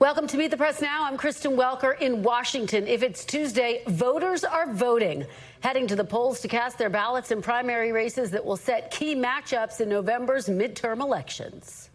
Welcome to Meet the Press Now. I'm Kristen Welker in Washington. If it's Tuesday, voters are voting, heading to the polls to cast their ballots in primary races that will set key matchups in November's midterm elections.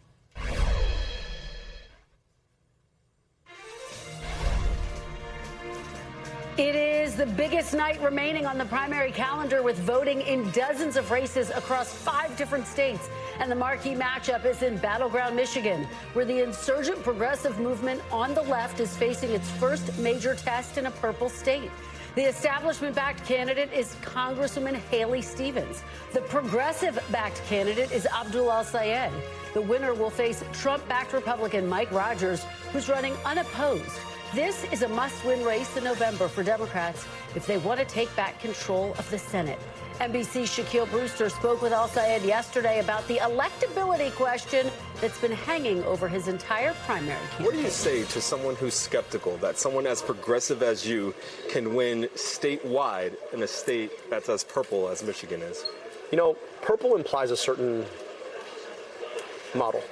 It is the biggest night remaining on the primary calendar, with voting in dozens of races across 5 different states. And the marquee matchup is in battleground Michigan, where the insurgent progressive movement on the left is facing its first major test in a purple state. The establishment-backed candidate is Congresswoman Haley Stevens. The progressive-backed candidate is Abdul Al-Sayed. The winner will face Trump-backed Republican Mike Rogers, who's running unopposed. This is a must-win race in November for Democrats if they want to take back control of the Senate. NBC's Shaquille Brewster spoke with Al-Sayed yesterday about the electability question that's been hanging over his entire primary campaign. What do you say to someone who's skeptical that someone as progressive as you can win statewide in a state that's as purple as Michigan is? You know, purple implies a certain model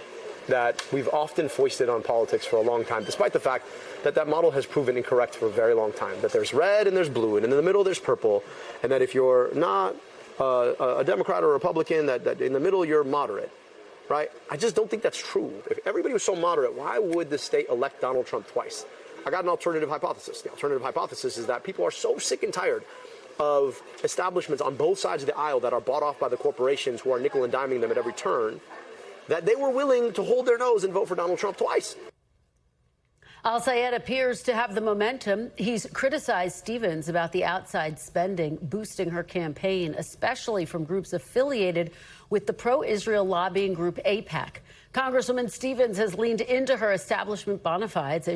that we've often foisted on politics for a long time, despite the fact that that model has proven incorrect for a very long time, that there's red and there's blue, and in the middle there's purple, and that if you're not a Democrat or a Republican, that in the middle you're moderate, right? I just don't think that's true. If everybody was so moderate, why would the state elect Donald Trump twice? I got an alternative hypothesis. The alternative hypothesis is that people are so sick and tired of establishments on both sides of the aisle that are bought off by the corporations who are nickel and diming them at every turn, that they were willing to hold their nose and vote for Donald Trump twice. Al-Sayed appears to have the momentum. He's criticized Stevens about the outside spending boosting her campaign, especially from groups affiliated with the pro-Israel lobbying group AIPAC. Congresswoman Stevens has leaned into her establishment bona fides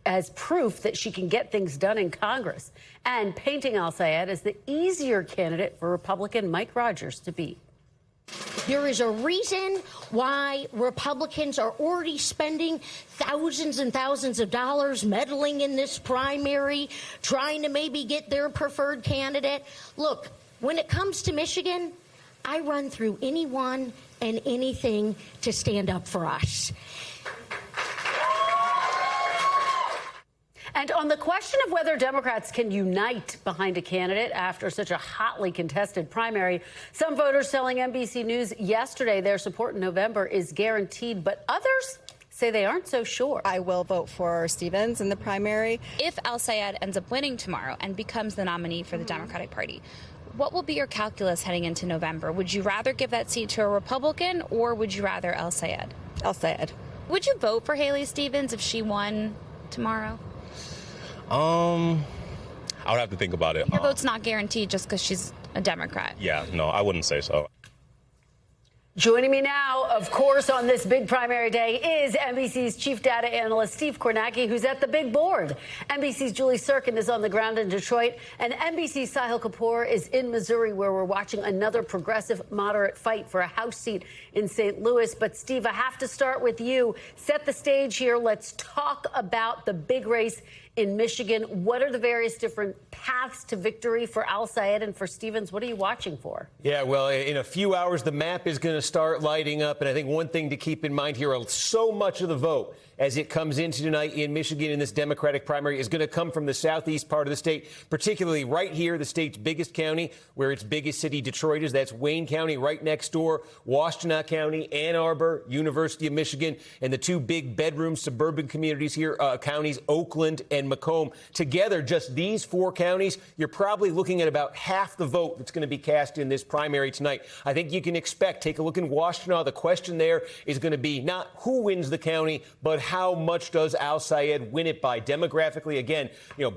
as proof that she can get things done in Congress, and painting Al-Sayed as the easier candidate for Republican Mike Rogers to beat. There is a reason why Republicans are already spending thousands and thousands of dollars meddling in this primary, trying to maybe get their preferred candidate. Look, when it comes to Michigan, I run through anyone and anything to stand up for us. And on the question of whether Democrats can unite behind a candidate after such a hotly contested primary, some voters telling NBC News yesterday their support in November is guaranteed, but others say they aren't so sure. I will vote for Stevens in the primary. If Al-Sayed ends up winning tomorrow and becomes the nominee for the Democratic Party, what will be your calculus heading into November? Would you rather give that seat to a Republican, or would you rather Al-Sayed? Al-Sayed. Would you vote for Haley Stevens if she won tomorrow? I would have to think about it. Your vote's not guaranteed just because she's a Democrat. Yeah, no, I wouldn't say so. Joining me now, of course, on this big primary day is NBC's chief data analyst, Steve Kornacki, who's at the big board. NBC's Julie Serkin is on the ground in Detroit, and NBC's Sahil Kapoor is in Missouri, where we're watching another progressive moderate fight for a House seat in St. Louis. But, Steve, I have to start with you. Set the stage here. Let's talk about the big race in Michigan. What are the various different paths to victory for Al-Sayed and for Stevens? What are you watching for? Yeah, well, in a few hours, the map is going to start lighting up. And I think one thing to keep in mind here, so much of the vote as it comes into tonight in Michigan in this Democratic primary is going to come from the southeast part of the state, particularly right here, the state's biggest county, where its biggest city, Detroit, is. That's Wayne County right next door, Washtenaw County, Ann Arbor, University of Michigan, and the 2 big bedroom suburban communities here, counties, Oakland and Macomb. Together, just these 4 counties, you're probably looking at about half the vote that's going to be cast in this primary tonight. I think you can expect, take a look in Washtenaw, the question there is going to be not who wins the county, but how much does Al-Sayed win it by? Demographically, again,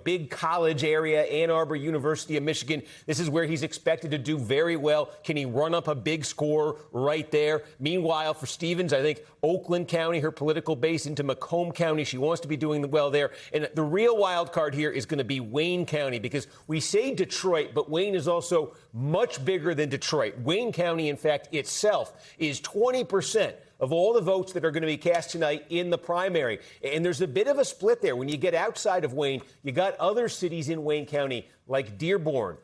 big college area, Ann Arbor, University of Michigan. This is where he's expected to do very well. Can he run up a big score right there? Meanwhile, for Stevens, I think Oakland County, her political base, into Macomb County, she wants to be doing well there. And the real wild card here is going to be Wayne County, because we say Detroit, but Wayne is also much bigger than Detroit. Wayne County, in fact, itself is 20% of all the votes that are going to be cast tonight in the primary. And there's a bit of a split there. When you get outside of Wayne, you got other cities in Wayne County like Dearborn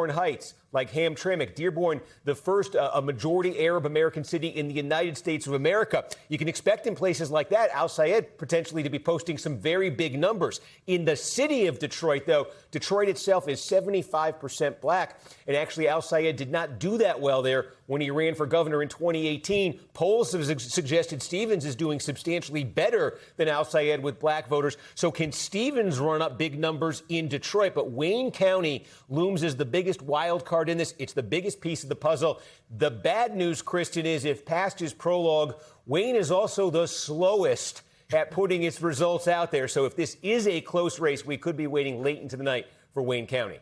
Heights, like Hamtramck, Dearborn, the first a majority Arab American city in the United States of America. You can expect in places like that, Al Sayed potentially to be posting some very big numbers. In the city of Detroit, though, Detroit itself is 75% black. And actually, Al Sayed did not do that well there when he ran for governor in 2018. Polls have suggested Stevens is doing substantially better than Al Sayed with black voters. So can Stevens run up big numbers in Detroit? But Wayne County looms as the biggest wild card in this. It's the biggest piece of the puzzle. The bad news, Kristen, is if past his prologue, Wayne is also the slowest at putting its results out there. So if this is a close race, we could be waiting late into the night for Wayne County.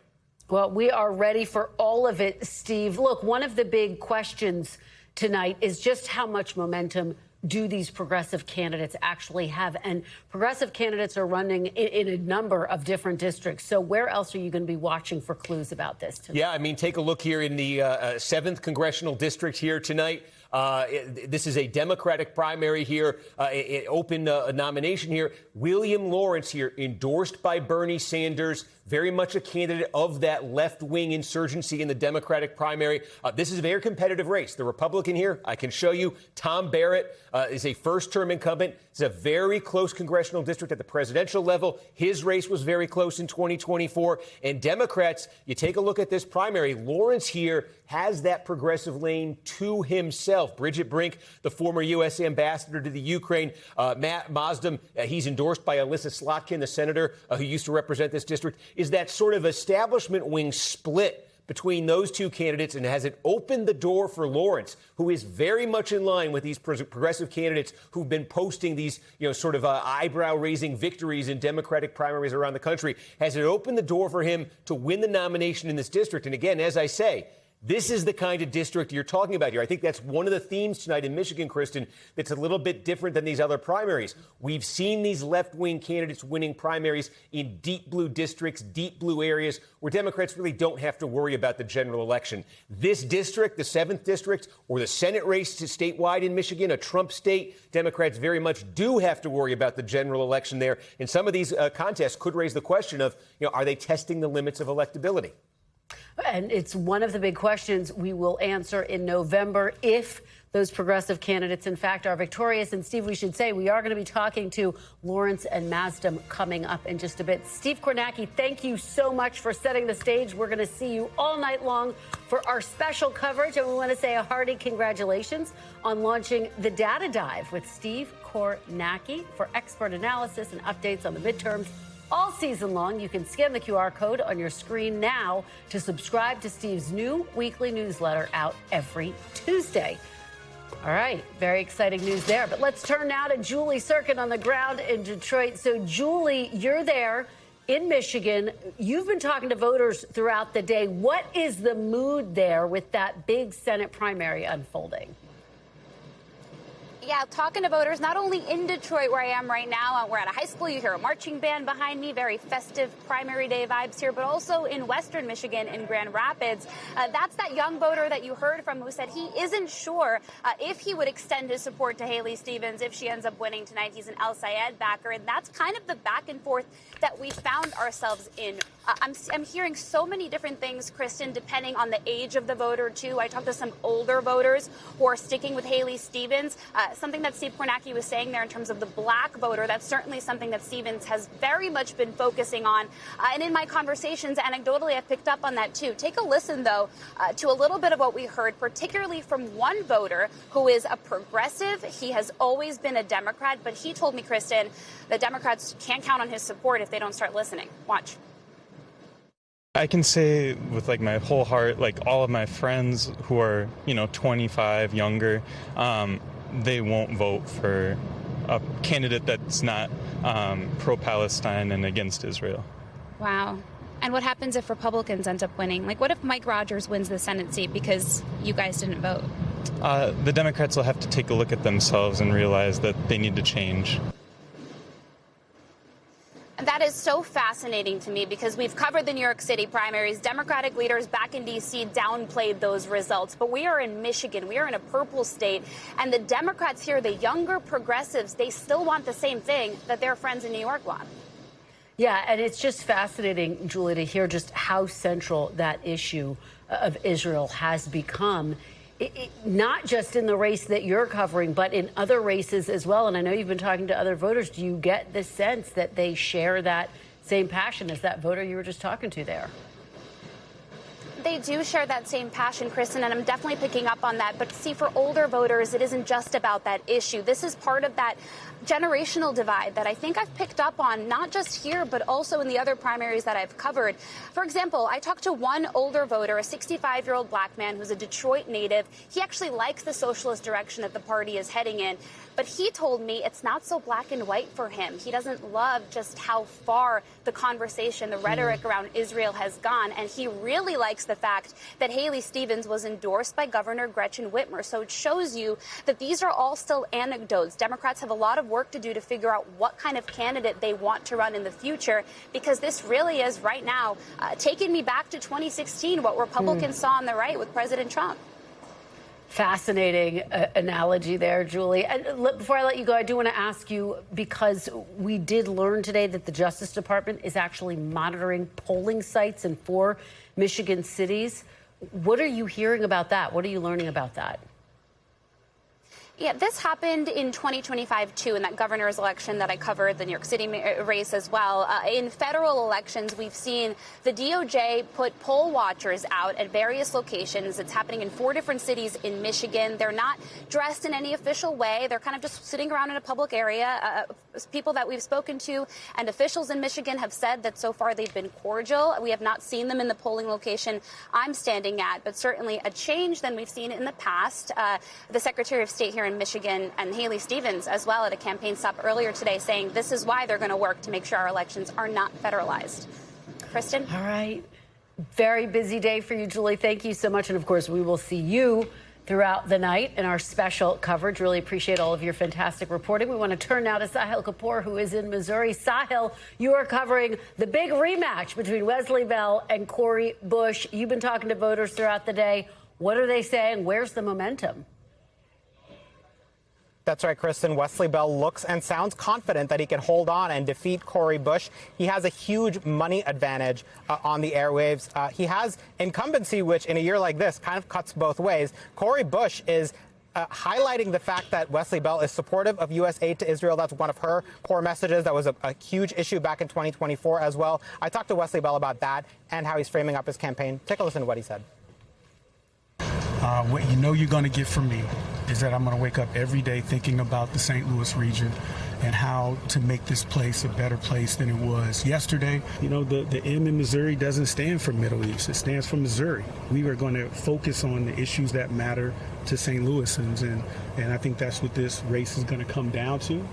Well, we are ready for all of it, Steve. Look, one of the big questions tonight is just how much momentum do these progressive candidates actually have? And progressive candidates are running in a number of different districts. So where else are you going to be watching for clues about this tonight? Yeah, I mean, take a look here in the 7th congressional district here tonight. This is a Democratic primary here, open nomination here. William Lawrence here, endorsed by Bernie Sanders, very much a candidate of that left-wing insurgency in the Democratic primary. This is a very competitive race. The Republican here, I can show you, Tom Barrett is a first-term incumbent. It's a very close congressional district at the presidential level. His race was very close in 2024. And Democrats, you take a look at this primary. Lawrence here has that progressive lane to himself. Bridget Brink, the former U.S. ambassador to the Ukraine, Matt Maasdam, he's endorsed by Alyssa Slotkin, the senator who used to represent this district. Is that sort of establishment wing split between those two candidates, and has it opened the door for Lawrence, who is very much in line with these progressive candidates who've been posting these, sort of eyebrow-raising victories in Democratic primaries around the country? Has it opened the door for him to win the nomination in this district? And again, as I say, this is the kind of district you're talking about here. I think that's one of the themes tonight in Michigan, Kristen, that's a little bit different than these other primaries. We've seen these left-wing candidates winning primaries in deep blue districts, deep blue areas, where Democrats really don't have to worry about the general election. This district, the 7th district, or the Senate race to statewide in Michigan, a Trump state, Democrats very much do have to worry about the general election there. And some of these contests could raise the question of, are they testing the limits of electability? And it's one of the big questions we will answer in November if those progressive candidates, in fact, are victorious. And, Steve, we should say we are going to be talking to Lawrence and Maasdam coming up in just a bit. Steve Kornacki, thank you so much for setting the stage. We're going to see you all night long for our special coverage. And we want to say a hearty congratulations on launching the Data Dive with Steve Kornacki for expert analysis and updates on the midterms all season long. You can scan the QR code on your screen now to subscribe to Steve's new weekly newsletter out every Tuesday. All right, very exciting news there. But let's turn now to Julie Sirkin on the ground in Detroit. So, Julie, you're there in Michigan. You've been talking to voters throughout the day. What is the mood there with that big Senate primary unfolding? Yeah, talking to voters, not only in Detroit, where I am right now, we're at a high school, you hear a marching band behind me, very festive primary day vibes here, but also in Western Michigan in Grand Rapids. That's that young voter that you heard from who said he isn't sure if he would extend his support to Haley Stevens if she ends up winning tonight. He's an Al Sayed backer, and that's kind of the back and forth that we found ourselves in. I'm hearing so many different things, Kristen, depending on the age of the voter, too. I talked to some older voters who are sticking with Haley Stevens. Something that Steve Kornacki was saying there in terms of the black voter, that's certainly something that Stevens has very much been focusing on. And in my conversations, anecdotally, I've picked up on that, too. Take a listen, though, to a little bit of what we heard, particularly from one voter who is a progressive. He has always been a Democrat, but he told me, Kristen, the Democrats can't count on his support if they don't start listening. Watch. I can say with my whole heart, all of my friends who are, 25 younger, they won't vote for a candidate that's not pro-Palestine and against Israel. Wow. And what happens if Republicans end up winning? What if Mike Rogers wins the Senate seat because you guys didn't vote? The Democrats will have to take a look at themselves and realize that they need to change. That is so fascinating to me because we've covered the New York City primaries. Democratic leaders back in D.C. downplayed those results. But we are in Michigan. We are in a purple state. And the Democrats here, the younger progressives, they still want the same thing that their friends in New York want. Yeah, and it's just fascinating, Julie, to hear just how central that issue of Israel has become. Not just in the race that you're covering, but in other races as well. And I know you've been talking to other voters. Do you get the sense that they share that same passion as that voter you were just talking to there? They do share that same passion, Kristen, and I'm definitely picking up on that. But see, for older voters, it isn't just about that issue. This is part of that generational divide that I think I've picked up on, not just here, but also in the other primaries that I've covered. For example, I talked to one older voter, a 65-year-old black man who's a Detroit native. He actually likes the socialist direction that the party is heading in. But he told me it's not so black and white for him. He doesn't love just how far the conversation, the rhetoric around Israel has gone. And he really likes the fact that Haley Stevens was endorsed by Governor Gretchen Whitmer. So it shows you that these are all still anecdotes. Democrats have a lot of work to do to figure out what kind of candidate they want to run in the future, because this really is right now taking me back to 2016, what Republicans saw on the right with President Trump. Fascinating analogy there, Julie. And before I let you go, I do want to ask you, because we did learn today that the Justice Department is actually monitoring polling sites in 4 Michigan cities. What are you hearing about that? What are you learning about that? Yeah, this happened in 2025, too, in that governor's election that I covered, the New York City race as well. In federal elections, we've seen the DOJ put poll watchers out at various locations. It's happening in 4 different cities in Michigan. They're not dressed in any official way. They're kind of just sitting around in a public area. People that we've spoken to and officials in Michigan have said that so far they've been cordial. We have not seen them in the polling location I'm standing at, but certainly a change than we've seen in the past. The Secretary of State here in Michigan and Haley Stevens as well at a campaign stop earlier today saying this is why they're going to work to make sure our elections are not federalized. Kristen? All right. Very busy day for you, Julie. Thank you so much. And of course, we will see you throughout the night in our special coverage. Really appreciate all of your fantastic reporting. We want to turn now to Sahil Kapoor, who is in Missouri. Sahil, you are covering the big rematch between Wesley Bell and Cori Bush. You've been talking to voters throughout the day. What are they saying? Where's the momentum? That's right, Kristen. Wesley Bell looks and sounds confident that he can hold on and defeat Cori Bush. He has a huge money advantage on the airwaves. He has incumbency, which in a year like this kind of cuts both ways. Cori Bush is highlighting the fact that Wesley Bell is supportive of U.S. aid to Israel. That's one of her core messages. That was a huge issue back in 2024 as well. I talked to Wesley Bell about that and how he's framing up his campaign. Take a listen to what he said. What you know you're going to get from me is that I'm going to wake up every day thinking about the St. Louis region and how to make this place a better place than it was yesterday. You know, the M in Missouri doesn't stand for Middle East. It stands for Missouri. We are going to focus on the issues that matter to St. Louisans, and I think that's what this race is going to come down to.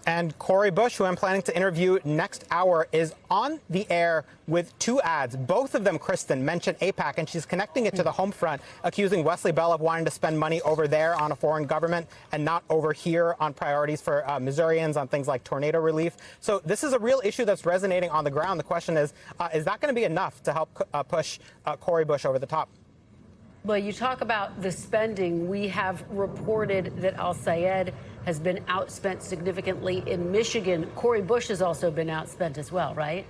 And Cori Bush, who I'm planning to interview next hour, is on the air with 2 ads. Both of them, Kristen, mention AIPAC, and she's connecting it to the home front, accusing Wesley Bell of wanting to spend money over there on a foreign government and not over here on priorities for Missourians on things like tornado relief. So this is a real issue that's resonating on the ground. The question is that going to be enough to help push Cori Bush over the top? Well, you talk about the spending. We have reported that Al-Sayed has been outspent significantly in Michigan. Cori Bush has also been outspent as well, right?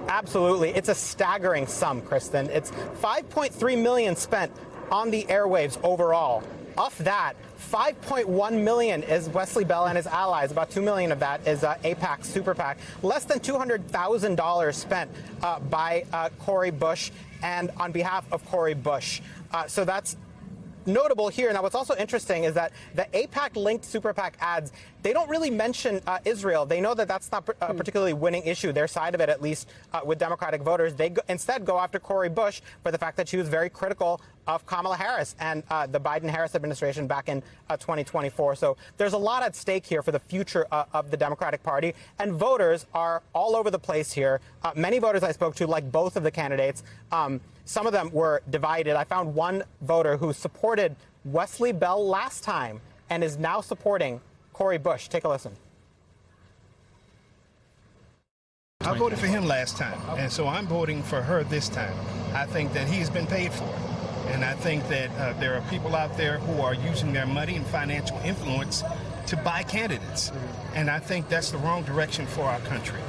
Absolutely. It's a staggering sum, Kristen. It's $5.3 million spent on the airwaves overall. Of that, $5.1 million is Wesley Bell and his allies. About $2 million of that is AIPAC, Super PAC. Less than $200,000 spent by Cori Bush and on behalf of Cori Bush. So that's notable here. Now, what's also interesting is that the AIPAC-linked Super PAC ads, they don't really mention Israel. They know that that's not a particularly winning issue, their side of it, at least with Democratic voters. They instead go after Cori Bush for the fact that she was very critical of Kamala Harris and the Biden-Harris administration back in 2024. So there's a lot at stake here for the future of the Democratic Party. And voters are all over the place here. Many voters I spoke to like both of the candidates. Some of them were divided. I found one voter who supported Wesley Bell last time and is now supporting Cori Bush. Take a listen. I voted for him last time, and so I'm voting for her this time. I think that he's been paid for. And I think that there are people out there who are using their money and financial influence to buy candidates. And I think that's the wrong direction for our country.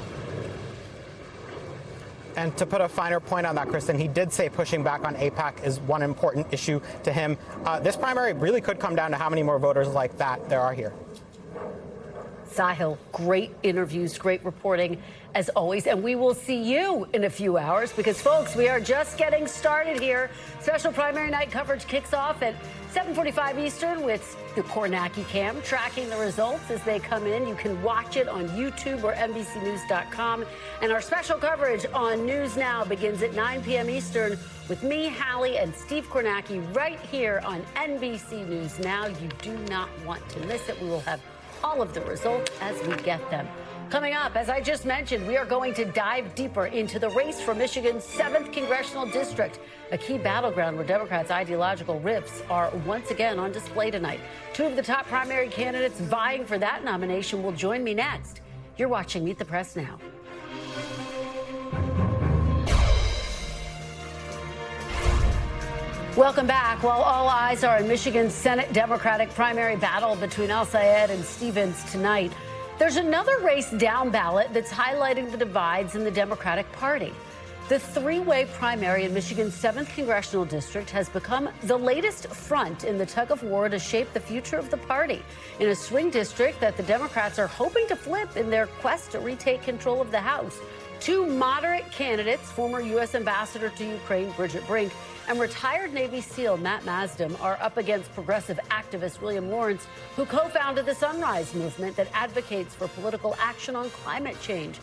And to put a finer point on that, Kristen, he did say pushing back on AIPAC is one important issue to him. This primary really could come down to how many more voters like that there are here. Sahil, great interviews, great reporting as always. And we will see you in a few hours because, folks, we are just getting started here. Special primary night coverage kicks off at 7:45 Eastern with the Kornacki cam tracking the results as they come in. You can watch it on YouTube or NBCNews.com. And our special coverage on News Now begins at 9 p.m. Eastern with me, Hallie, and Steve Kornacki right here on NBC News Now. You do not want to miss it. We will have all of the results as we get them. Coming up, as I just mentioned, we are going to dive deeper into the race for Michigan's 7th congressional district, a key battleground where Democrats' ideological rifts are once again on display tonight. Two of the top primary candidates vying for that nomination will join me next. You're watching Meet the Press Now. Welcome back. While all eyes are on Michigan's Senate Democratic primary battle between Al-Sayed and Stevens tonight, there's another race down ballot that's highlighting the divides in the Democratic Party. The three-way primary in Michigan's 7th congressional district has become the latest front in the tug-of-war to shape the future of the party in a swing district that the Democrats are hoping to flip in their quest to retake control of the House. Two moderate candidates, former U.S. Ambassador to Ukraine, Bridget Brink, and retired Navy SEAL Matt Maasdam are up against progressive activist William Lawrence, who co-founded the Sunrise Movement that advocates for political action on climate change.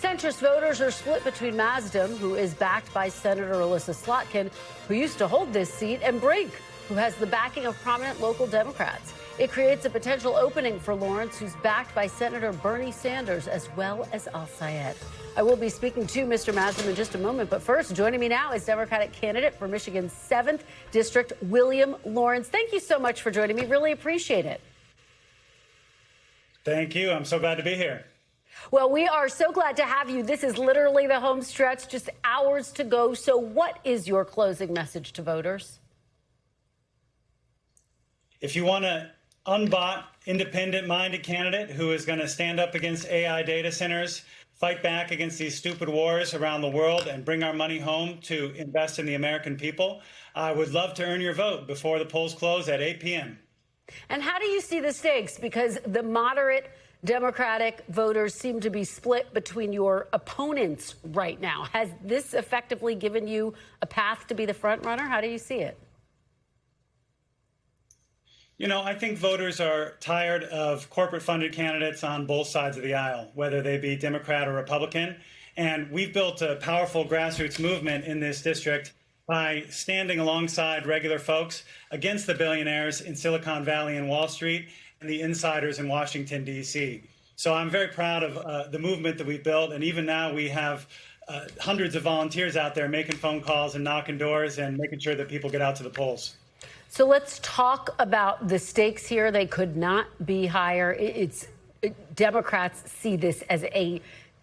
Centrist voters are split between Maasdam, who is backed by Senator Alyssa Slotkin, who used to hold this seat, and Brink, who has the backing of prominent local Democrats. It creates a potential opening for Lawrence, who's backed by Senator Bernie Sanders, as well as Al-Sayed. I will be speaking to Mr. Maasdam in just a moment, but first, joining me now is Democratic candidate for Michigan's 7th District, William Lawrence. Thank you so much for joining me. Really appreciate it. Thank you. I'm so glad to be here. Well, we are so glad to have you. This is literally the home stretch, just hours to go. So what is your closing message to voters? If you want an unbought, independent-minded candidate who is going to stand up against AI data centers, fight back against these stupid wars around the world, and bring our money home to invest in the American people, I would love to earn your vote before the polls close at 8 p.m. And how do you see the stakes? Because the moderate Democratic voters seem to be split between your opponents right now. Has this effectively given you a path to be the front runner? How do you see it? You know, I think voters are tired of corporate-funded candidates on both sides of the aisle, whether they be Democrat or Republican. And we've built a powerful grassroots movement in this district by standing alongside regular folks against the billionaires in Silicon Valley and Wall Street and the insiders in Washington, D.C. So I'm very proud of the movement that we've built. And even now we have hundreds of volunteers out there making phone calls and knocking doors and making sure that people get out to the polls. So let's talk about the stakes here. They could not be higher. Democrats see this as a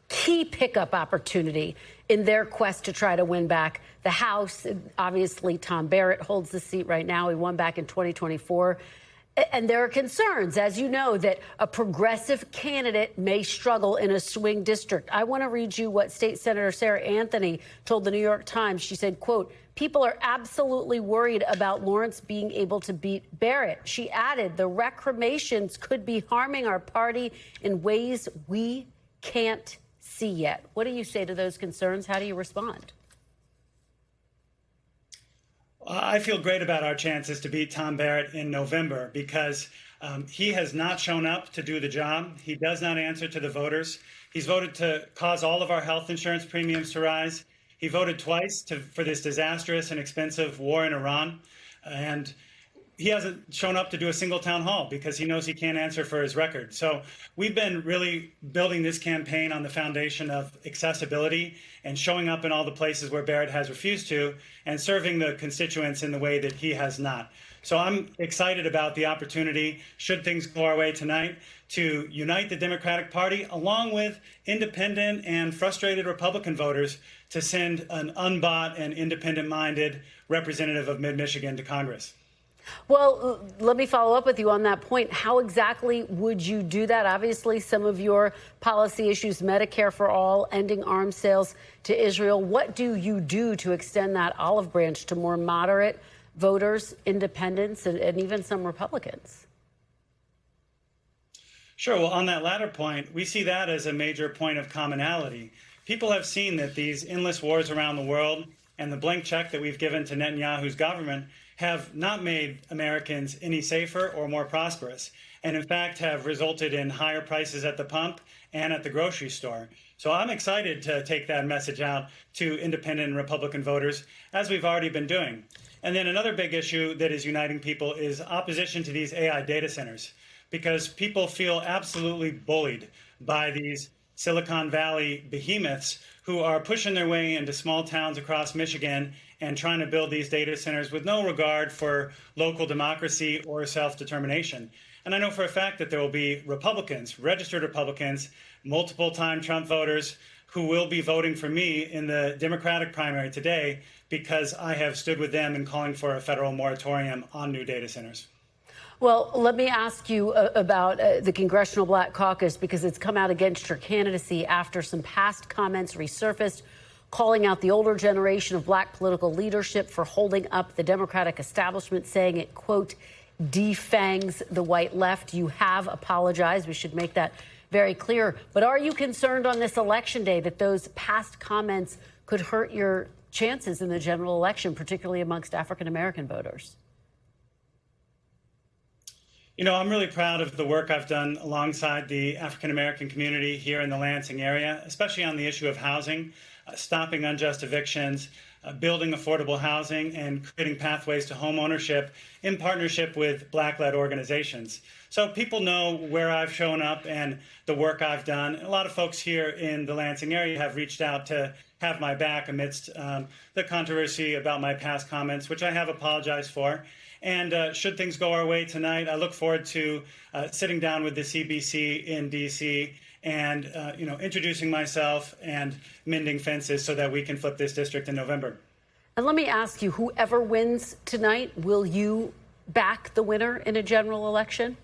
key pickup opportunity in their quest to try to win back the House. Obviously, Tom Barrett holds the seat right now. He won back in 2024. And there are concerns, as you know, that a progressive candidate may struggle in a swing district. I want to read you what State Senator Sarah Anthony told the New York Times. She said, quote, "People are absolutely worried about Lawrence being able to beat Barrett." She added, "The recriminations could be harming our party in ways we can't see yet." What do you say to those concerns? How do you respond? I feel great about our chances to beat Tom Barrett in November because he has not shown up to do the job. He does not answer to the voters. He's voted to cause all of our health insurance premiums to rise. He voted twice for this disastrous and expensive war in Iran. And he hasn't shown up to do a single town hall because he knows he can't answer for his record. So we've been really building this campaign on the foundation of accessibility and showing up in all the places where Barrett has refused to and serving the constituents in the way that he has not. So I'm excited about the opportunity, should things go our way tonight, to unite the Democratic Party along with independent and frustrated Republican voters to send an unbought and independent-minded representative of Mid-Michigan to Congress. Well, let me follow up with you on that point. How exactly would you do that? Obviously, some of your policy issues, Medicare for all, ending arms sales to Israel. What do you do to extend that olive branch to more moderate voters, independents, and even some Republicans? Sure. Well, on that latter point, we see that as a major point of commonality. People have seen that these endless wars around the world and the blank check that we've given to Netanyahu's government have not made Americans any safer or more prosperous, and in fact have resulted in higher prices at the pump and at the grocery store. So I'm excited to take that message out to independent and Republican voters, as we've already been doing. And then another big issue that is uniting people is opposition to these AI data centers, because people feel absolutely bullied by these Silicon Valley behemoths who are pushing their way into small towns across Michigan and trying to build these data centers with no regard for local democracy or self-determination. And I know for a fact that there will be Republicans, registered Republicans, multiple-time Trump voters, who will be voting for me in the Democratic primary today because I have stood with them in calling for a federal moratorium on new data centers. Well, let me ask you about the Congressional Black Caucus, because it's come out against your candidacy after some past comments resurfaced, calling out the older generation of black political leadership for holding up the Democratic establishment, saying it, quote, defangs the white left. You have apologized. We should make that very clear. But are you concerned on this election day that those past comments could hurt your chances in the general election, particularly amongst African-American voters? You know, I'm really proud of the work I've done alongside the African-American community here in the Lansing area, especially on the issue of housing, stopping unjust evictions, building affordable housing, and creating pathways to home ownership in partnership with Black-led organizations. So people know where I've shown up and the work I've done. A lot of folks here in the Lansing area have reached out to have my back amidst the controversy about my past comments, which I have apologized for. And should things go our way tonight, I look forward to sitting down with the CBC in D.C. and introducing myself and mending fences so that we can flip this district in November. And let me ask you, whoever wins tonight, will you back the winner in a general election?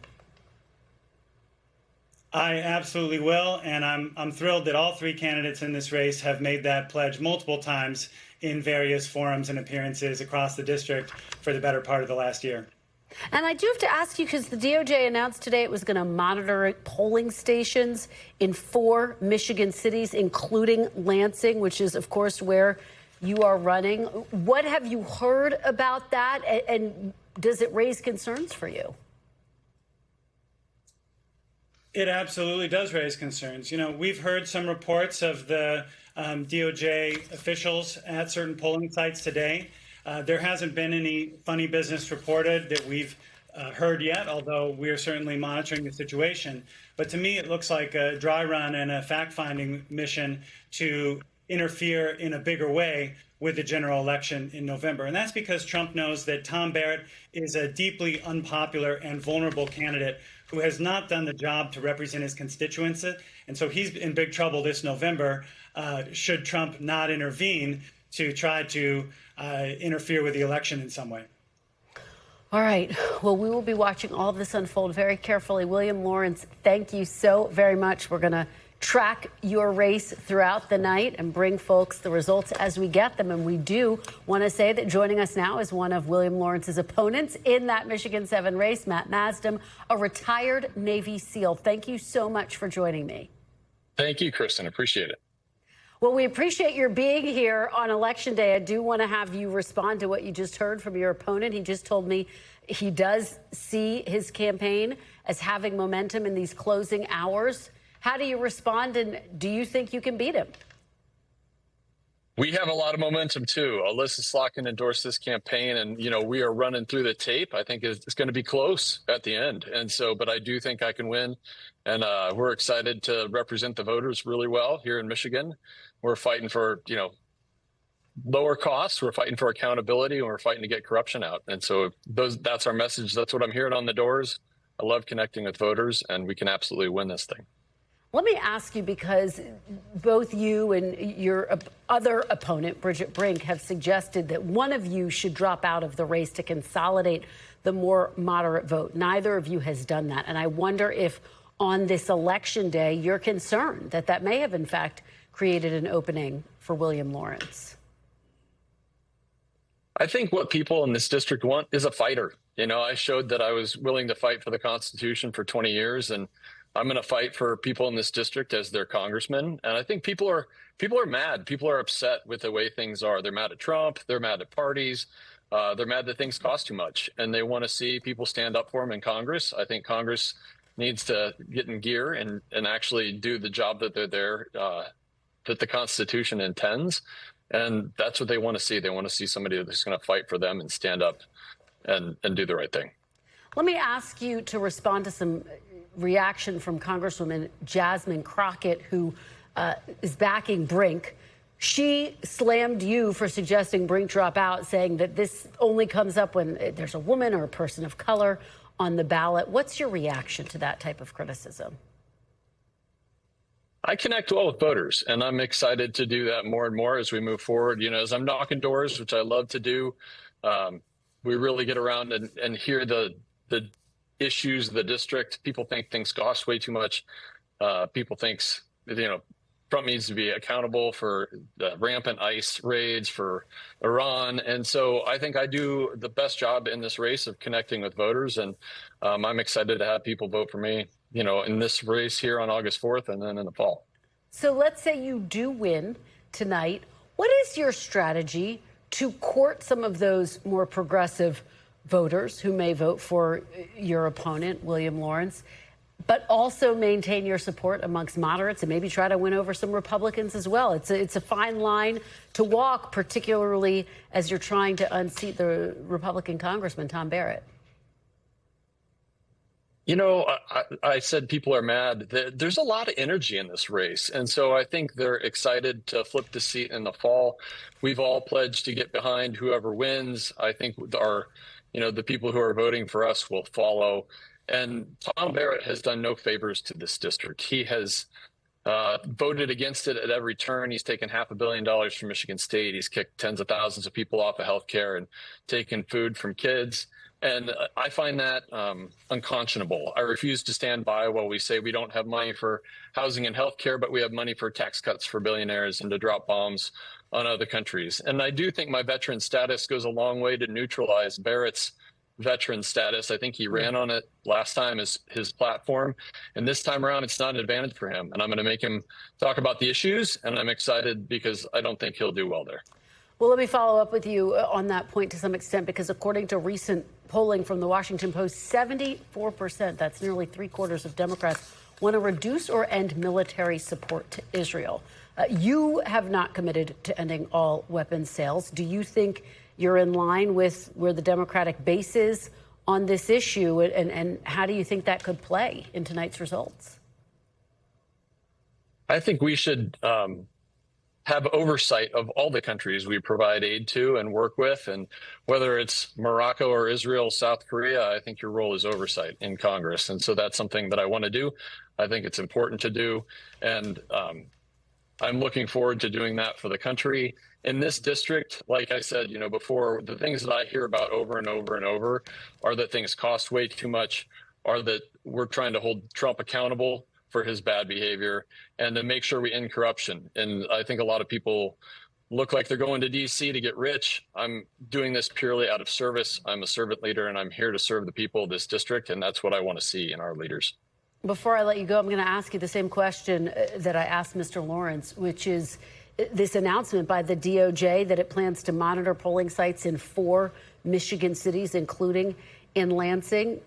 I absolutely will, and I'm thrilled that all three candidates in this race have made that pledge multiple times in various forums and appearances across the district for the better part of the last year. And I do have to ask you, because the DOJ announced today it was going to monitor polling stations in 4 Michigan cities, including Lansing, which is, of course, where you are running. What have you heard about that, and does it raise concerns for you? It absolutely does raise concerns. You know, we've heard some reports of the DOJ officials at certain polling sites today. There hasn't been any funny business reported that we've heard yet, although we are certainly monitoring the situation. But to me, it looks like a dry run and a fact-finding mission to interfere in a bigger way with the general election in November. And that's because Trump knows that Tom Barrett is a deeply unpopular and vulnerable candidate who has not done the job to represent his constituents. And so he's in big trouble this November should Trump not intervene to try to interfere with the election in some way. All right. Well, we will be watching all of this unfold very carefully. William Lawrence, thank you so very much. We're going to track your race throughout the night and bring folks the results as we get them. And we do want to say that joining us now is one of William Lawrence's opponents in that Michigan 7 race, Matt Maasdam, a retired Navy SEAL. Thank you so much for joining me. Thank you, Kristen. Appreciate it. Well, we appreciate your being here on Election Day. I do want to have you respond to what you just heard from your opponent. He just told me he does see his campaign as having momentum in these closing hours. How do you respond, and do you think you can beat him? We have a lot of momentum, too. Alyssa Slotkin endorsed this campaign, and, we are running through the tape. I think it's going to be close at the end. And so, but I do think I can win. And we're excited to represent the voters really well here in Michigan. We're fighting for, lower costs. We're fighting for accountability, and we're fighting to get corruption out. And so that's our message. That's what I'm hearing on the doors. I love connecting with voters, and we can absolutely win this thing. Let me ask you, because both you and your other opponent, Bridget Brink, have suggested that one of you should drop out of the race to consolidate the more moderate vote. Neither of you has done that. And I wonder if on this election day, you're concerned that that may have, in fact, created an opening for William Lawrence. I think what people in this district want is a fighter. You know, I showed that I was willing to fight for the Constitution for 20 years, and I'm going to fight for people in this district as their congressman. And I think people are mad. People are upset with the way things are. They're mad at Trump. They're mad at parties. They're mad that things cost too much, and they want to see people stand up for them in Congress. I think Congress needs to get in gear and actually do the job that they're there, that the Constitution intends. And that's what they want to see. They want to see somebody that's going to fight for them and stand up and do the right thing. Let me ask you to respond to some reaction from Congresswoman Jasmine Crockett, who is backing Brink. She slammed you for suggesting Brink drop out, saying that this only comes up when there's a woman or a person of color on the ballot. What's your reaction to that type of criticism? I connect well with voters, and I'm excited to do that more and more as we move forward. You know, as I'm knocking doors, which I love to do, we really get around and hear the issues of the district. People think things cost way too much. People think, Trump needs to be accountable for the rampant ICE raids, for Iran. And so I think I do the best job in this race of connecting with voters. And I'm excited to have people vote for me, in this race here on August 4th and then in the fall. So let's say you do win tonight. What is your strategy to court some of those more progressive voters who may vote for your opponent, William Lawrence, but also maintain your support amongst moderates and maybe try to win over some Republicans as well? It's a fine line to walk, particularly as you're trying to unseat the Republican Congressman, Tom Barrett. I said people are mad. There's a lot of energy in this race. And so I think they're excited to flip the seat in the fall. We've all pledged to get behind whoever wins. I think the people who are voting for us will follow. And Tom Barrett has done no favors to this district. He has voted against it at every turn. He's taken $500 million from Michigan State. He's kicked tens of thousands of people off of health care and taken food from kids. And I find that unconscionable. I refuse to stand by while we say we don't have money for housing and health care, but we have money for tax cuts for billionaires and to drop bombs on other countries. And I do think my veteran status goes a long way to neutralize Barrett's veteran status. I think he ran on it last time as his platform. And this time around, it's not an advantage for him. And I'm going to make him talk about the issues. And I'm excited because I don't think he'll do well there. Well, let me follow up with you on that point to some extent, because according to recent polling from the Washington Post, 74%, that's nearly 3/4 of Democrats, want to reduce or end military support to Israel. You have not committed to ending all weapons sales. Do you think you're in line with where the Democratic base is on this issue? And how do you think that could play in tonight's results? I think we should have oversight of all the countries we provide aid to and work with. And whether it's Morocco or Israel, South Korea, I think your role is oversight in Congress. And so that's something that I want to do. I think it's important to do. And I'm looking forward to doing that for the country. In this district, like I said, before, the things that I hear about over and over and over are that things cost way too much, are that we're trying to hold Trump accountable for his bad behavior and to make sure we end corruption. And I think a lot of people look like they're going to D.C. to get rich. I'm doing this purely out of service. I'm a servant leader, and I'm here to serve the people of this district, and that's what I want to see in our leaders. Before I let you go, I'm going to ask you the same question that I asked Mr. Lawrence, which is this announcement by the DOJ that it plans to monitor polling sites in 4 Michigan cities, including in Lansing.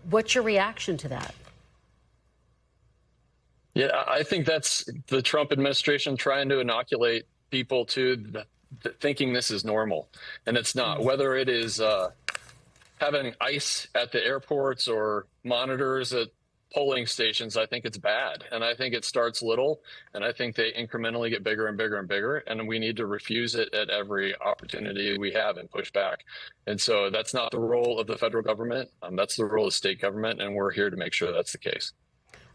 What's your reaction to that? Yeah, I think that's the Trump administration trying to inoculate people to thinking this is normal, and it's not. Whether it is having ICE at the airports or monitors at polling stations, I think it's bad. And I think it starts little, and I think they incrementally get bigger and bigger and bigger, and we need to refuse it at every opportunity we have and push back. And so that's not the role of the federal government. That's the role of state government, and we're here to make sure that's the case.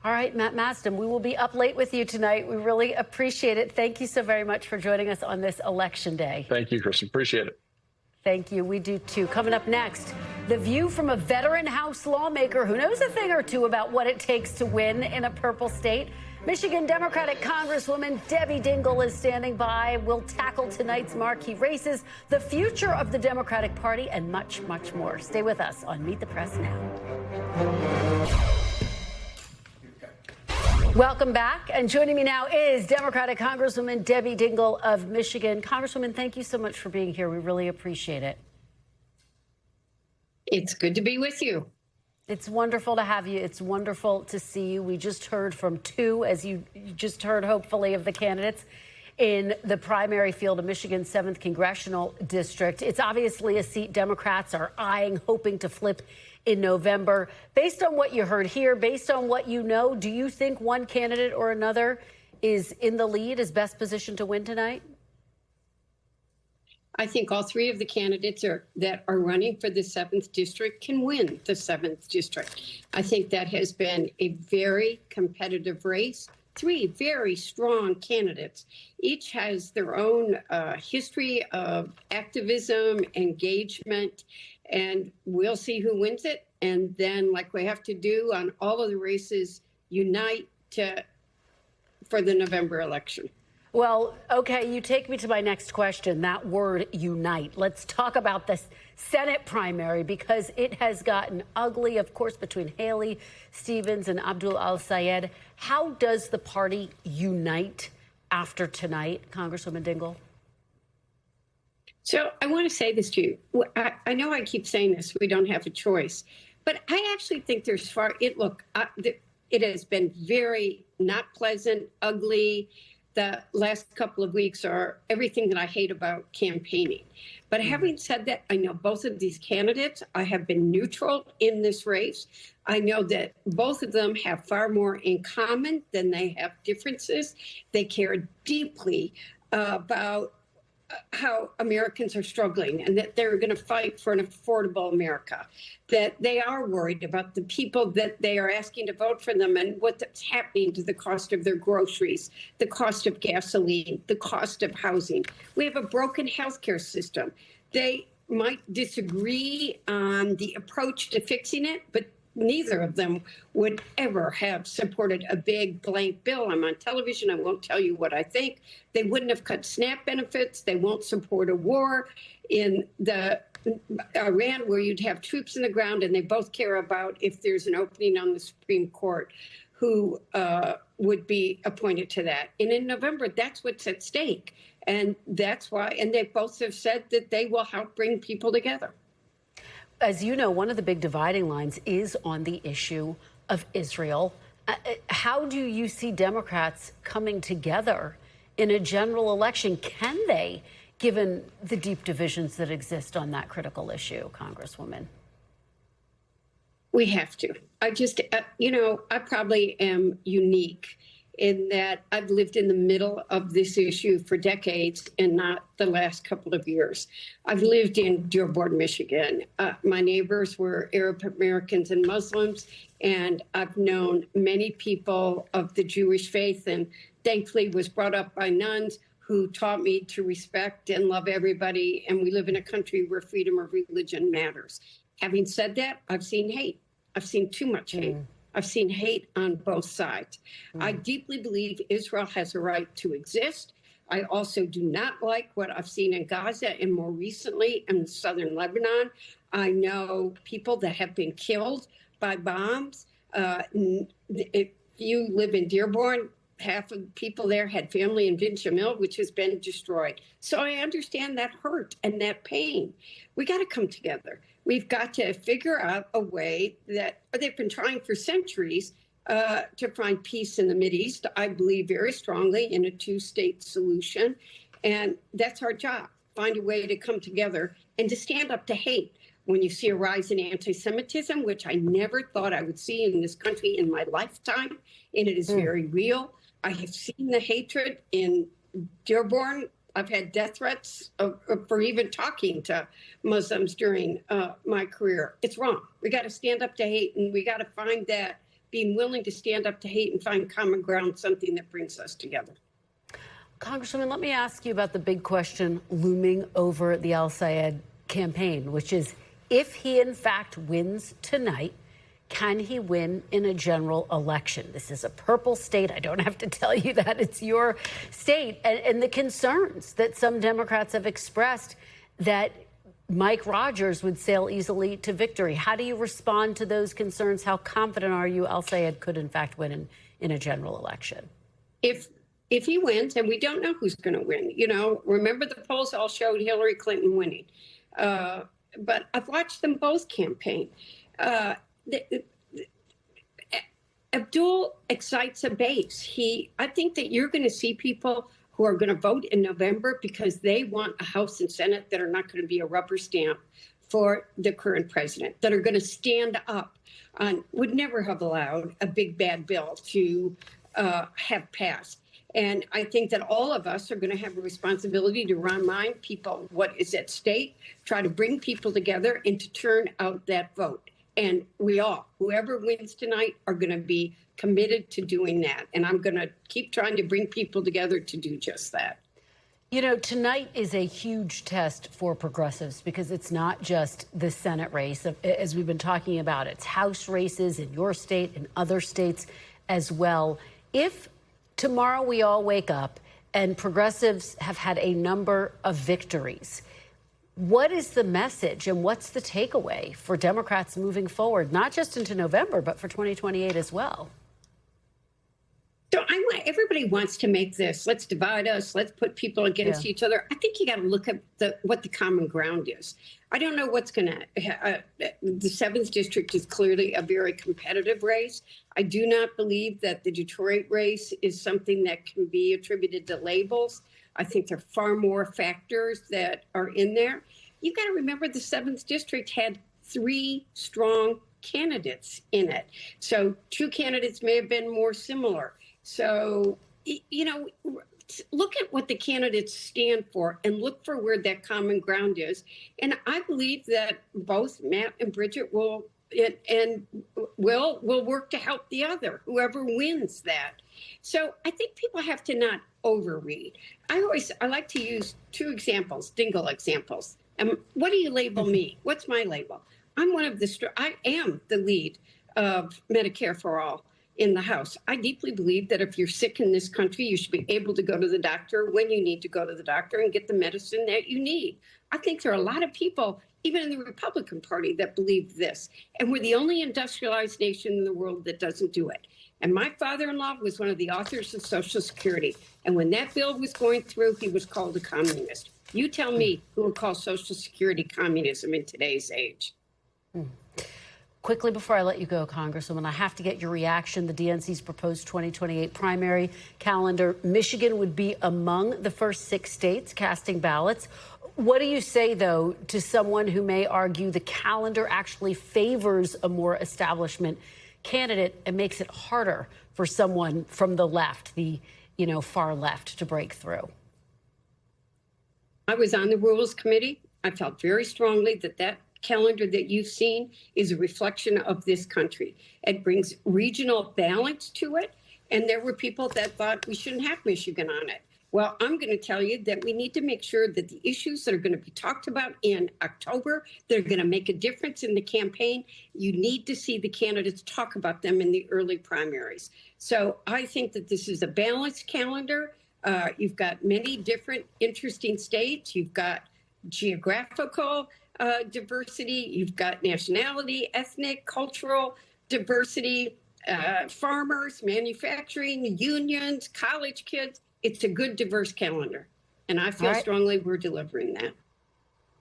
All right, Matt Maasdam, we will be up late with you tonight. We really appreciate it. Thank you so very much for joining us on this election day. Thank you, Kristen. Appreciate it. Thank you. We do too. Coming up next, the view from a veteran House lawmaker who knows a thing or two about what it takes to win in a purple state. Michigan Democratic Congresswoman Debbie Dingell is standing by. We'll tackle tonight's marquee races, the future of the Democratic Party, and much, much more. Stay with us on Meet the Press Now. Welcome back. And joining me now is Democratic Congresswoman Debbie Dingell of Michigan. Congresswoman, thank you so much for being here. We really appreciate it. It's good to be with you. It's wonderful to have you. It's wonderful to see you. We just heard from two, as you just heard, hopefully, of the candidates in the primary field of Michigan's 7th congressional district. It's obviously a seat Democrats are eyeing, hoping to flip in November. Based on what you heard here, based on what you know, do you think one candidate or another is in the lead, is best positioned to win tonight? I think all three of the candidates that are running for the 7th district can win the 7th district. I think that has been a very competitive race. Three very strong candidates. Each has their own history of activism, engagement, and we'll see who wins it. And then, like we have to do on all of the races, unite for the November election. Well, okay, you take me to my next question, that word unite. Let's talk about this Senate primary because it has gotten ugly, of course, between Haley Stevens and Abdul Al-Sayed. How does the party unite after tonight, Congresswoman Dingell? So I want to say this to you. I know I keep saying this, we don't have a choice, but I actually think there's it has been very not pleasant, ugly. The last couple of weeks are everything that I hate about campaigning. But having said that, I know both of these candidates. I have been neutral in this race. I know that both of them have far more in common than they have differences. They care deeply about how Americans are struggling and that they're going to fight for an affordable America, that they are worried about the people that they are asking to vote for them and what's happening to the cost of their groceries, the cost of gasoline, the cost of housing. We have a broken healthcare system. They might disagree on the approach to fixing it, but neither of them would ever have supported a big blank bill. I'm on television. I won't tell you what I think. They wouldn't have cut SNAP benefits. They won't support a war in the Iran where you'd have troops in the ground. And they both care about if there's an opening on the Supreme Court, who would be appointed to that. And in November, that's what's at stake. And that's why, and they both have said that they will help bring people together. As you know, one of the big dividing lines is on the issue of Israel. How do you see Democrats coming together in a general election? Can they, given the deep divisions that exist on that critical issue, Congresswoman? We have to. I probably am unique in that I've lived in the middle of this issue for decades and not the last couple of years. I've lived in Dearborn, Michigan. My neighbors were Arab Americans and Muslims, and I've known many people of the Jewish faith and thankfully was brought up by nuns who taught me to respect and love everybody. And we live in a country where freedom of religion matters. Having said that, I've seen hate. I've seen too much hate. I've seen hate on both sides. I deeply believe Israel has a right to exist. I also do not like what I've seen in Gaza and more recently in southern Lebanon. I know people that have been killed by bombs. If you live in Dearborn, half of the people there had family in Ben Jamil, which has been destroyed. So I understand that hurt and that pain. We got to come together. We've got to figure out a way that they've been trying for centuries to find peace in the Mideast. I believe very strongly in a two-state solution. And that's our job, find a way to come together and to stand up to hate. When you see a rise in anti-Semitism, which I never thought I would see in this country in my lifetime, and it is very real. I have seen the hatred in Dearborn. I've had death threats for even talking to Muslims during my career. It's wrong. We got to stand up to hate, and we got to find that being willing to stand up to hate and find common ground, something that brings us together. Congresswoman, let me ask you about the big question looming over the al-Sayed campaign, which is if he in fact wins tonight, can he win in a general election? This is a purple state. I don't have to tell you that. It's your state. And the concerns that some Democrats have expressed that Mike Rogers would sail easily to victory. How do you respond to those concerns? How confident are you al-Sayed could in fact win in a general election? If he wins, and we don't know who's going to win, remember the polls all showed Hillary Clinton winning. But I've watched them both campaign. Abdul excites a base. I think that you're going to see people who are going to vote in November because they want a House and Senate that are not going to be a rubber stamp for the current president, that are going to stand up on, would never have allowed a big bad bill to have passed. And I think that all of us are going to have a responsibility to remind people what is at stake, try to bring people together and to turn out that vote. And we all, whoever wins tonight, are going to be committed to doing that. And I'm going to keep trying to bring people together to do just that. Tonight is a huge test for progressives because it's not just the Senate race, as we've been talking about. It's House races in your state and other states as well. If tomorrow we all wake up and progressives have had a number of victories, what is the message and what's the takeaway for Democrats moving forward, not just into November, but for 2028 as well? So everybody wants to make this, let's divide us, let's put people against each other. I think you got to look at what the common ground is. I don't know what's going to, the 7th district is clearly a very competitive race. I do not believe that the Detroit race is something that can be attributed to labels. I think there are far more factors that are in there. You got to remember the 7th district had 3 strong candidates in it. So 2 candidates may have been more similar. So, look at what the candidates stand for and look for where that common ground is. And I believe that both Matt and Bridget will work to help the other, whoever wins that. So I think people have to not overread. I like to use 2 examples, Dingell examples. What do you label me? What's my label? I am the lead of Medicare for All in the House. I deeply believe that if you're sick in this country, you should be able to go to the doctor when you need to go to the doctor and get the medicine that you need. I think there are a lot of people, even in the Republican Party, that believe this. And we're the only industrialized nation in the world that doesn't do it. And my father-in-law was one of the authors of Social Security. And when that bill was going through, he was called a communist. You tell me who would call Social Security communism in today's age. Quickly, before I let you go, Congresswoman, I have to get your reaction. The DNC's proposed 2028 primary calendar. Michigan would be among the first 6 states casting ballots. What do you say, though, to someone who may argue the calendar actually favors a more establishment candidate and makes it harder for someone from the left, the far left, to break through? I was on the Rules Committee. I felt very strongly that calendar that you've seen is a reflection of this country. It brings regional balance to it. And there were people that thought we shouldn't have Michigan on it. Well, I'm going to tell you that we need to make sure that the issues that are going to be talked about in October, that are going to make a difference in the campaign, you need to see the candidates talk about them in the early primaries. So I think that this is a balanced calendar. You've got many different interesting states. You've got geographical diversity. You've got nationality, ethnic, cultural diversity, farmers, manufacturing, unions, college kids. It's a good, diverse calendar. And I feel strongly we're delivering that.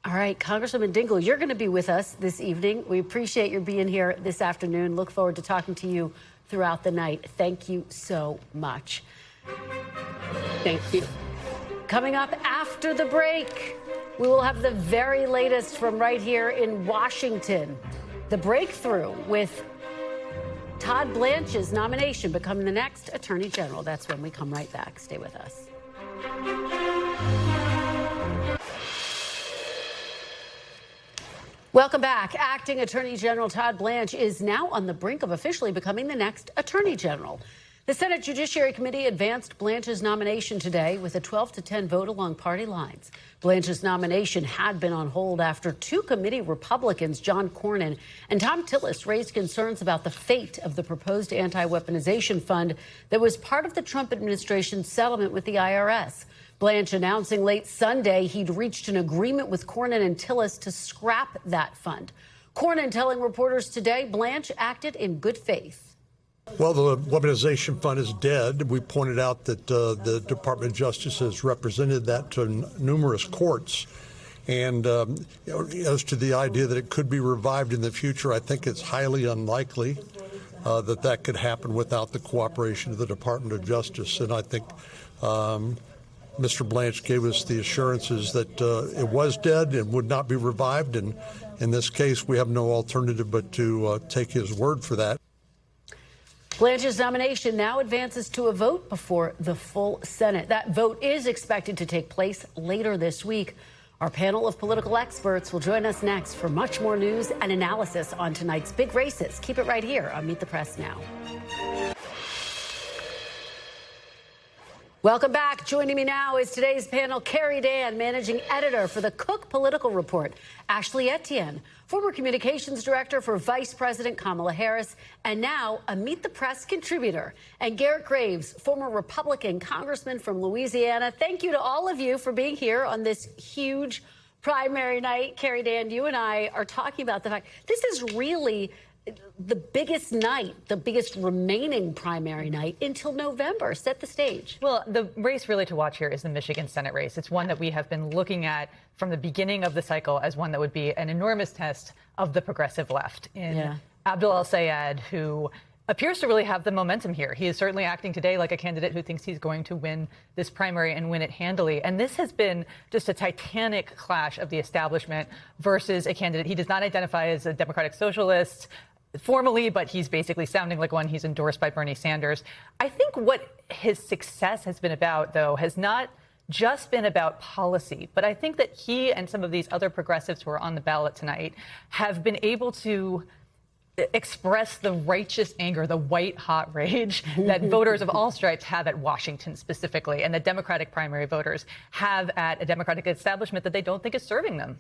All right, Congresswoman Dingell, you're going to be with us this evening. We appreciate your being here this afternoon. Look forward to talking to you throughout the night. Thank you so much. Thank you. Coming up after the break, we will have the very latest from right here in Washington. The breakthrough with Todd Blanche's nomination becoming the next Attorney General. That's when we come right back. Stay with us. Welcome back. Acting Attorney General Todd Blanche is now on the brink of officially becoming the next Attorney General. The Senate Judiciary Committee advanced Blanche's nomination today with a 12-10 vote along party lines. Blanche's nomination had been on hold after two committee Republicans, John Cornyn and Tom Tillis, raised concerns about the fate of the proposed anti-weaponization fund that was part of the Trump administration's settlement with the IRS. Blanche announcing late Sunday he'd reached an agreement with Cornyn and Tillis to scrap that fund. Cornyn telling reporters today Blanche acted in good faith. Well, the weaponization fund is dead. We pointed out that the Department of Justice has represented that to numerous courts. And as to the idea that it could be revived in the future, I think it's highly unlikely that that could happen without the cooperation of the Department of Justice. And I think Mr. Blanche gave us the assurances that it was dead and would not be revived. And in this case, we have no alternative but to take his word for that. Blanche's nomination now advances to a vote before the full Senate. That vote is expected to take place later this week. Our panel of political experts will join us next for much more news and analysis on tonight's big races. Keep it right here on Meet the Press Now. Welcome back. Joining me now is today's panel, Carrie Dan, managing editor for the Cook Political Report, Ashley Etienne, former communications director for Vice President Kamala Harris, and now a Meet the Press contributor, and Garrett Graves, former Republican congressman from Louisiana. Thank you to all of you for being here on this huge primary night. Carrie Dan, you and I are talking about the fact this is really the biggest night, the biggest remaining primary night until November. Set the stage. Well, the race really to watch here is the Michigan Senate race. It's one that we have been looking at from the beginning of the cycle as one that would be an enormous test of the progressive left in Abdul El-Sayed, who appears to really have the momentum here. He is certainly acting today like a candidate who thinks he's going to win this primary and win it handily. And this has been just a titanic clash of the establishment versus a candidate. He does not identify as a democratic socialist formally, but he's basically sounding like one. He's endorsed by Bernie Sanders. I think what his success has been about, though, has not just been about policy, but I think that he and some of these other progressives who are on the ballot tonight have been able to express the righteous anger, the white hot rage that voters of all stripes have at Washington specifically, and the Democratic primary voters have at a Democratic establishment that they don't think is serving them.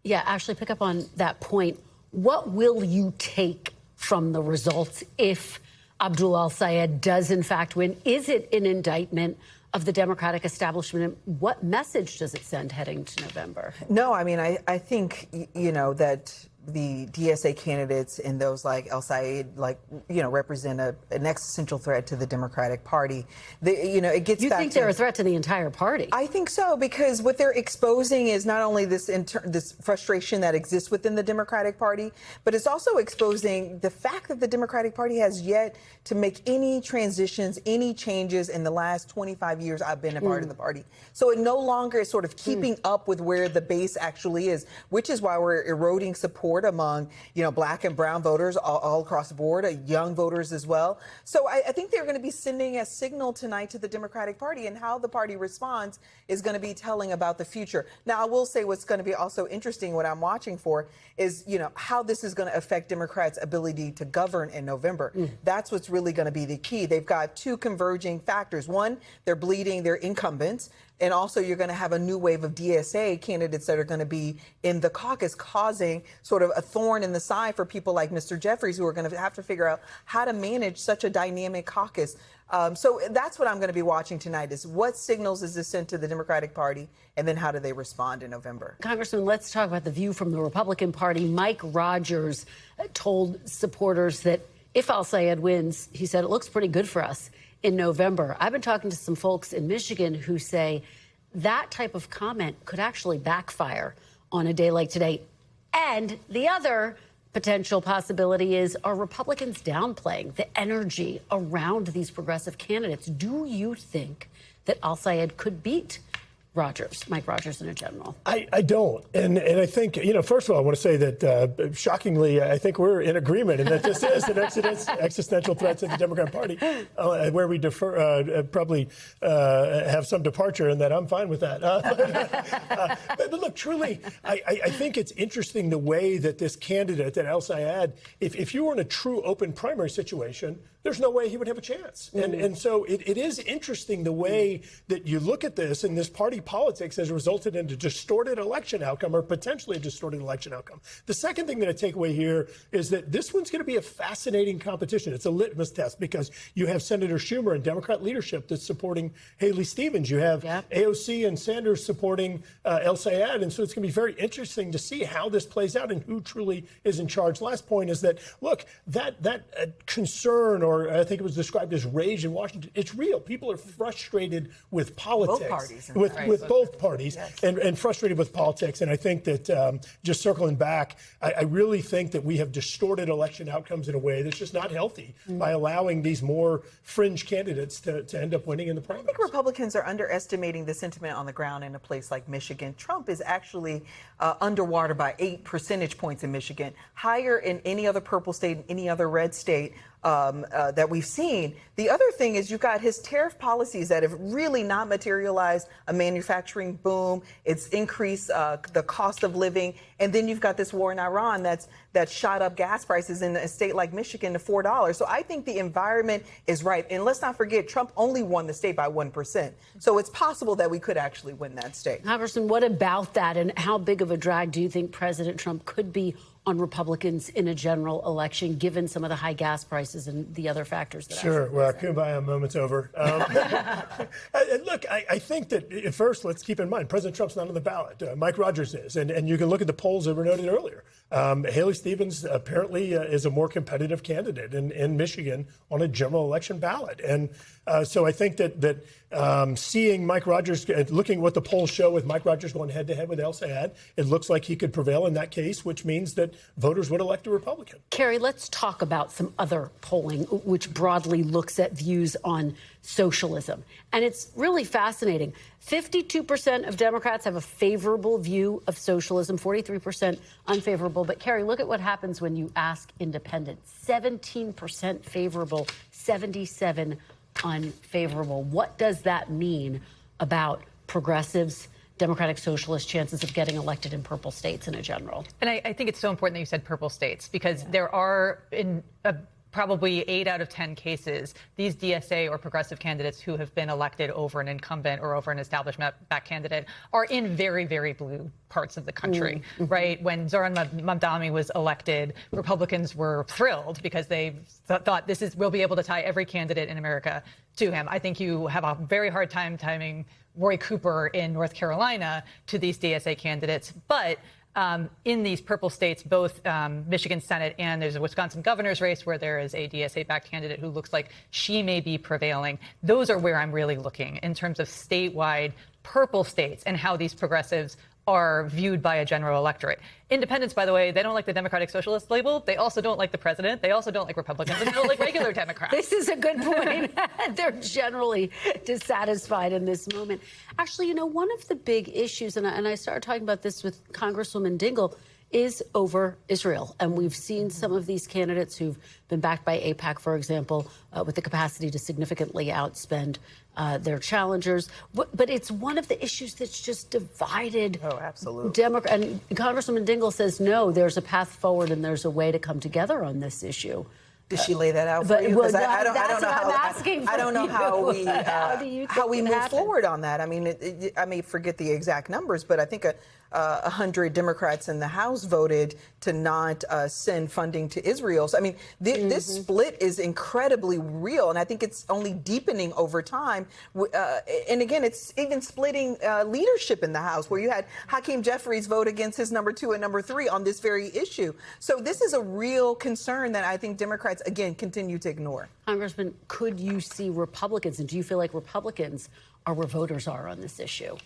Yeah, Ashley, pick up on that point. What will you take from the results if Abdul El-Sayed does in fact win? Is it an indictment of the Democratic establishment? What message does it send heading to November? No, I mean, I think, you know, that the DSA candidates and those like El-Sayed, like, you know, represent an existential threat to the Democratic Party. You know, it gets You back think to, they're a threat to the entire party? I think so, because what they're exposing is not only this frustration that exists within the Democratic Party, but it's also exposing the fact that the Democratic Party has yet to make any transitions, any changes in the last 25 years I've been a part of the party. So it no longer is sort of keeping up with where the base actually is, which is why we're eroding support among, you know, black and brown voters all across the board, young voters as well. So I think they're going to be sending a signal tonight to the Democratic Party, and how the party responds is going to be telling about the future. Now, I will say what's going to be also interesting, what I'm watching for is, you know, how this is going to affect Democrats' ability to govern in November. That's what's really going to be the key. They've got two converging factors. One, they're bleeding their incumbents. And also, you're going to have a new wave of DSA candidates that are going to be in the caucus, causing sort of a thorn in the side for people like Mr. Jeffries, who are going to have to figure out how to manage such a dynamic caucus. So that's what I'm going to be watching tonight, is what signals is this sent to the Democratic Party, and then how do they respond in November? Congressman, let's talk about the view from the Republican Party. Mike Rogers told supporters that if El-Sayed wins, he said, it looks pretty good for us in November. I've been talking to some folks in Michigan who say that type of comment could actually backfire on a day like today. And the other potential possibility is, are Republicans downplaying the energy around these progressive candidates? Do you think that El-Sayed could beat Mike Rogers in a general? I don't. And I think, first of all, I want to say that shockingly, I think we're in agreement and that this is an existential threat to the Democrat Party where we probably have some departure, and that I'm fine with that. But look, truly, I think it's interesting the way that this candidate, that El Sayed, if you were in a true open primary situation, there's no way he would have a chance. And so it is interesting the way that you look at this, and this party politics has resulted in a distorted election outcome, or potentially a distorted election outcome. The second thing that I take away here is that this one's going to be a fascinating competition. It's a litmus test because you have Senator Schumer and Democrat leadership that's supporting Haley Stevens. You have AOC and Sanders supporting El Sayed. And so it's going to be very interesting to see how this plays out and who truly is in charge. Last point is that, look, that concern, or I think it was described as rage in Washington, it's real. People are frustrated with politics. Both parties. With both parties, yes. and frustrated with politics. And I think that, just circling back, I really think that we have distorted election outcomes in a way that's just not healthy by allowing these more fringe candidates to end up winning in the primary. I think Republicans are underestimating the sentiment on the ground in a place like Michigan. Trump is actually underwater by 8 percentage points in Michigan, higher in any other purple state, any other red state that we've seen. The other thing is you've got his tariff policies that have really not materialized a manufacturing boom. It's increased the cost of living. And then you've got this war in Iran that's shot up gas prices in a state like Michigan to $4. So I think the environment is right. And let's not forget, Trump only won the state by 1%. So it's possible that we could actually win that state. Congressman, what about that? And how big of a drag do you think President Trump could be on Republicans in a general election, given some of the high gas prices and the other factors that Sure. Well, kumbaya moment's over. Look, I think that first, let's keep in mind, President Trump's not on the ballot. Mike Rogers is. And you can look at the polls that were noted earlier. Haley Stevens apparently is a more competitive candidate in Michigan on a general election ballot. And so I think that seeing Mike Rogers, looking at what the polls show with Mike Rogers going head-to-head with El Sayed, it looks like he could prevail in that case, which means that voters would elect a Republican. Carrie, let's talk about some other polling, which broadly looks at views on socialism. And it's really fascinating. 52% of Democrats have a favorable view of socialism, 43% unfavorable. But, Carrie, look at what happens when you ask independents. 17% favorable, 77% unfavorable. What does that mean about progressives, Democratic Socialist chances of getting elected in purple states in a general? And I think it's so important that you said purple states, because there are probably 8 out of 10 cases, these DSA or progressive candidates who have been elected over an incumbent or over an establishment-backed candidate are in very, very blue parts of the country, right? When Zoran Mamdani was elected, Republicans were thrilled because they thought we'll be able to tie every candidate in America to him. I think you have a very hard time timing Roy Cooper in North Carolina to these DSA candidates, but in these purple states, both Michigan Senate and there's a Wisconsin governor's race where there is a DSA-backed candidate who looks like she may be prevailing. Those are where I'm really looking in terms of statewide purple states and how these progressives are viewed by a general electorate. Independents, by the way, they don't like the Democratic Socialist label. They also don't like the president. They also don't like Republicans. And they don't like regular Democrats. This is a good point. They're generally dissatisfied in this moment. Actually, one of the big issues, and I started talking about this with Congresswoman Dingell, is over Israel. And we've seen some of these candidates who've been backed by AIPAC, for example, with the capacity to significantly outspend their challengers. But it's one of the issues that's just divided. Oh, absolutely. And Congresswoman Dingell says, no, there's a path forward and there's a way to come together on this issue. Did she lay that out for you? Well, I don't know how we move forward on that. I mean, I may forget the exact numbers, but I think 100 Democrats in the House voted to not send funding to Israel. So, I mean, this split is incredibly real, and I think it's only deepening over time. And again, it's even splitting leadership in the House, where you had Hakeem Jeffries vote against his number 2 and number 3 on this very issue. So this is a real concern that I think Democrats, again, continue to ignore. Congressman, could you see Republicans, and do you feel like Republicans are where voters are on this issue?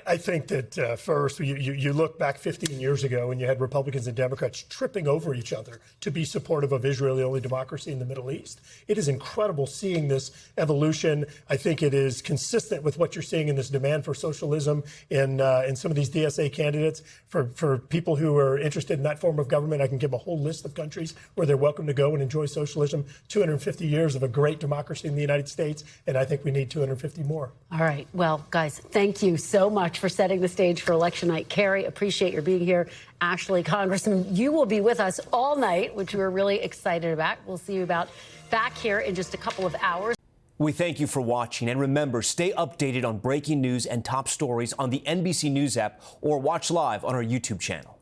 I think that first, you look back 15 years ago and you had Republicans and Democrats tripping over each other to be supportive of Israel, the only democracy in the Middle East. It is incredible seeing this evolution. I think it is consistent with what you're seeing in this demand for socialism in some of these DSA candidates. For people who are interested in that form of government, I can give a whole list of countries where they're welcome to go and enjoy socialism. 250 years of a great democracy in the United States, and I think we need 250 more. All right. Well, guys, thank you so much for setting the stage for election night. Carrie, appreciate your being here. Ashley, Congressman, you will be with us all night, which we're really excited about. We'll see you back here in just a couple of hours. We thank you for watching. And remember, stay updated on breaking news and top stories on the NBC News app or watch live on our YouTube channel.